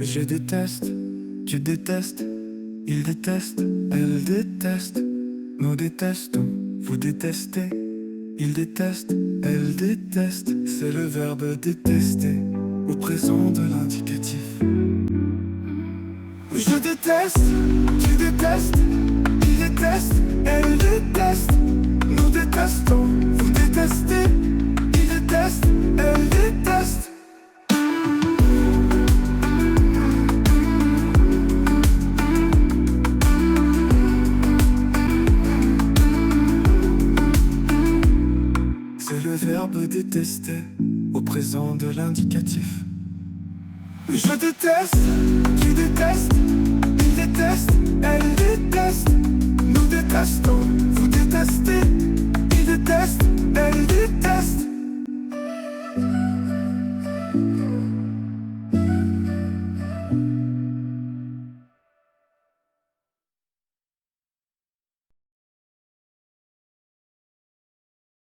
Je déteste, tu détestes, il déteste, elle déteste, nous détestons, vous détestez, il déteste, elle déteste, c'est le verbe détester, au présent de l'indicatif. Je déteste, tu détestes, il déteste, elle déteste, nous détestons, vous détestez, il déteste, elle déteste. C'est le verbe détester, au présent de l'indicatif. Je déteste, tu détestes, il déteste, elle déteste, nous détestons, vous détestez,